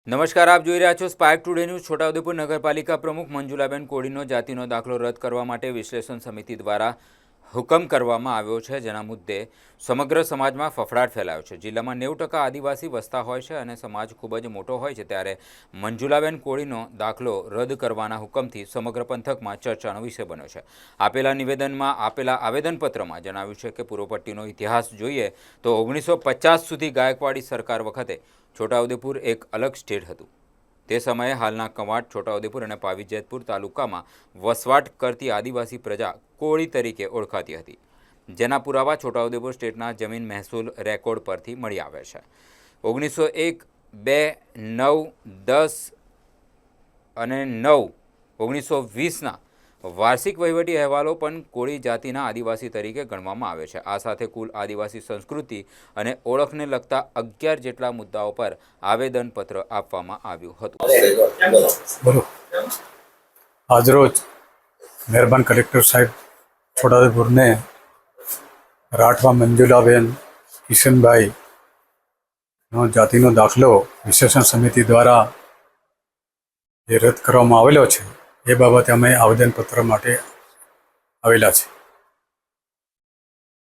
નમસ્કાર, આપ જોઈ રહ્યા છો સ્પાર્ક ટુડે ન્યૂઝ। છોટાઉદેપુર નગરપાલિકા પ્રમુખ મંજુલાબેન કોળીનો જાતિનો દાખલો રદ કરવા માટે વિશ્લેષણ સમિતિ દ્વારા હુકમ કરવામાં આવ્યો છે, જેના મુદ્દે સમગ્ર સમાજમાં ફફડાટ ફેલાયો છે। જિલ્લામાં 90% આદિવાસી વસતા હોય છે અને સમાજ ખૂબ જ મોટો હોય છે, ત્યારે મંજુલાબેન કોળીનો દાખલો રદ કરવાના હુકમથી સમગ્ર પંથકમાં ચર્ચાનો વિષય બન્યો છે। આપેલા આવેદનપત્રમાં જણાવ્યું છે કે પૂર્વ પટ્ટીનો ઇતિહાસ જોઈએ તો 1950 સુધી ગાયકવાડી સરકાર વખતે છોટાઉદેપુર એક અલગ સ્ટેટ હતું। તે સમયે હાલના કવાંટ, છોટાઉદેપુર અને પાવીજેતપુર તાલુકામાં વસવાટ કરતી આદિવાસી પ્રજા કોળી તરીકે ઓળખાતી હતી, જેના પુરાવા છોટાઉદેપુર સ્ટેટના જમીન મહેસૂલ રેકોર્ડ પરથી મળી આવે છે। 1901, 2, 9, 10 અને 9, 1920ના વાર્ષિક વહીવટી અહેવાલો પણ કોળી જાતિના આદિવાસી તરીકે ગણવામાં આવે છે। આ સાથે કુલ આદિવાસી સંસ્કૃતિ અને ઓળખને લગતા 11 જેટલા મુદ્દાઓ પર આવેદનપત્ર આપવામાં આવ્યું હતું। આજરોજ મહેરબાન કલેક્ટર સાહેબ છોટાઉદેપુરને રાઠવા મંજુલાબેન કિશનભાઈનો જાતિનો દાખલો વિશ્લેષણ સમિતિ દ્વારા જે રદ કરવામાં આવેલો છે એ બાબતે અમે આવેદનપત્ર માટે આવેલા છે।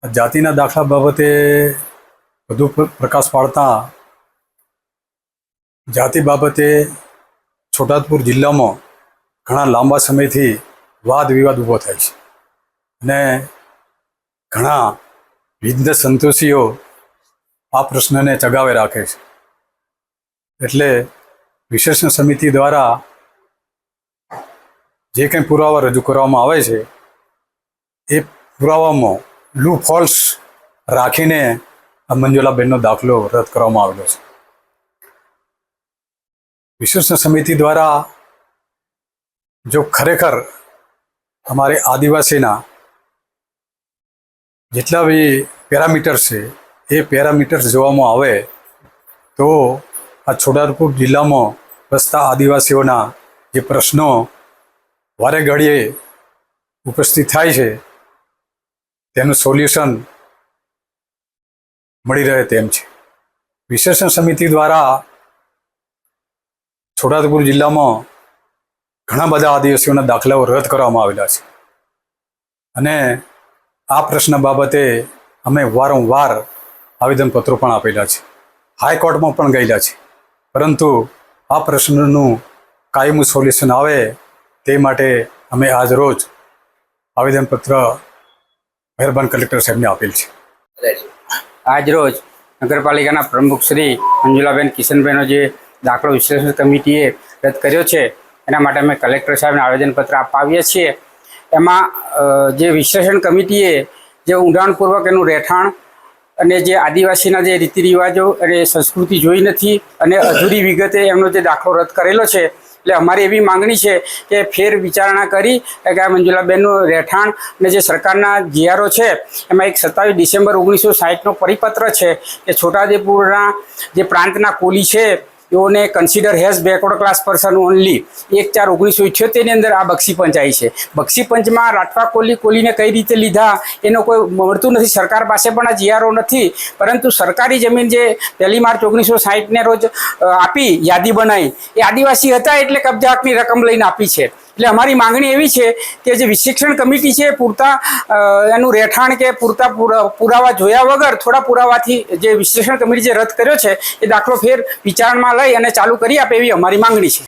જાતિના દાખલા બાબતે વધુ પ્રકાશ પાડતા જાતિ બાબતે છોટાઉદેપુર જિલ્લામાં ઘણા લાંબા સમયથી વાદ વિવાદ ઊભો થાય છે અને ઘણા વિદ્ય સંતોષીઓ આ પ્રશ્નને ચગાવે રાખે છે। એટલે વિશ્લેષણ સમિતિ દ્વારા જે કંઈ પુરાવા રજૂ કરવામાં આવે છે એ પુરાવામાં લૂપ હોલ્સ રાખીને આ મંજુલાબેનનો દાખલો રદ કરવામાં આવેલો છે। વિશ્લેષણ સમિતિ દ્વારા જો ખરેખર અમારે આદિવાસીના જેટલા બી પેરામીટર્સ છે એ પેરામીટર્સ જોવામાં આવે તો આ છોટાઉદેપુર જિલ્લામાં વસતા આદિવાસીઓના જે પ્રશ્નો વારે ઘડીએ ઉપસ્થિત થાય છે તેનું સોલ્યુશન મળી રહે તેમ છે। વિશ્લેષણ સમિતિ દ્વારા છોટાઉદેપુર જિલ્લામાં ઘણા બધા આદિવાસીઓના દાખલાઓ રદ કરવામાં આવેલા છે અને આ પ્રશ્ન બાબતે અમે વારંવાર આવેદનપત્રો પણ આપેલા છે, હાઈકોર્ટમાં પણ ગયેલા છે, પરંતુ આ પ્રશ્નનું કાયમી સોલ્યુશન આવે તે માટે અમે આજ રોજ આવેદનપત્ર મહેરબાન કલેક્ટર સાહેબને આપેલ છે। આજ રોજ નગરપાલિકાના પ્રમુખ શ્રી મંજુલાબેન કિશનભાઈનો જે દાખલો વિશ્લેષણ કમિટીએ રદ કર્યો છે એના માટે અમે કલેક્ટર સાહેબને આવેદનપત્ર આપવા આવ્યા છીએ। એમાં જે વિશ્લેષણ કમિટીએ જે ઊંડાણપૂર્વક એનું રહેઠાણ અને જે આદિવાસીના જે રીતિ રિવાજો અને સંસ્કૃતિ જોઈ નથી અને અધૂરી વિગતે એમનો જે દાખલો રદ કરેલો છે, એટલે અમારી એવી માંગણી છે કે ફેર વિચારણા કરી કે આ મંજુલાબેનનું રહેઠાણ અને જે સરકારના જીઆરઓ છે એમાં એક 27 ડિસેમ્બર 1960નો પરિપત્ર છે કે છોટાઉદેપુરના જે પ્રાંતના કોલી છે એઓને consider has backward class person only 1/4/1978ની અંદર આ બક્ષીપંચ આવી છે। બક્ષીપંચમાં રાઠવા કોલીને કઈ રીતે લીધા એનો કોઈ મળતું નથી, સરકાર પાસે પણ આ જીઆરઓ નથી, પરંતુ સરકારી જમીન જે 1 માર્ચ 1960ને રોજ આપી યાદી બનાવી એ આદિવાસી હતા એટલે કબજા હકની રકમ લઈને આપી છે। એટલે અમારી માંગણી એવી છે કે જે વિશ્લેષણ કમિટી છે પૂરતા એનું રહેઠાણ કે પૂરતા પુરાવા જોયા વગર થોડા પુરાવાથી જે વિશ્લેષણ કમિટી જે રદ કર્યો છે એ દાખલો ફેર વિચારણામાં લઈ અને ચાલુ કરી આપે એવી અમારી માંગણી છે।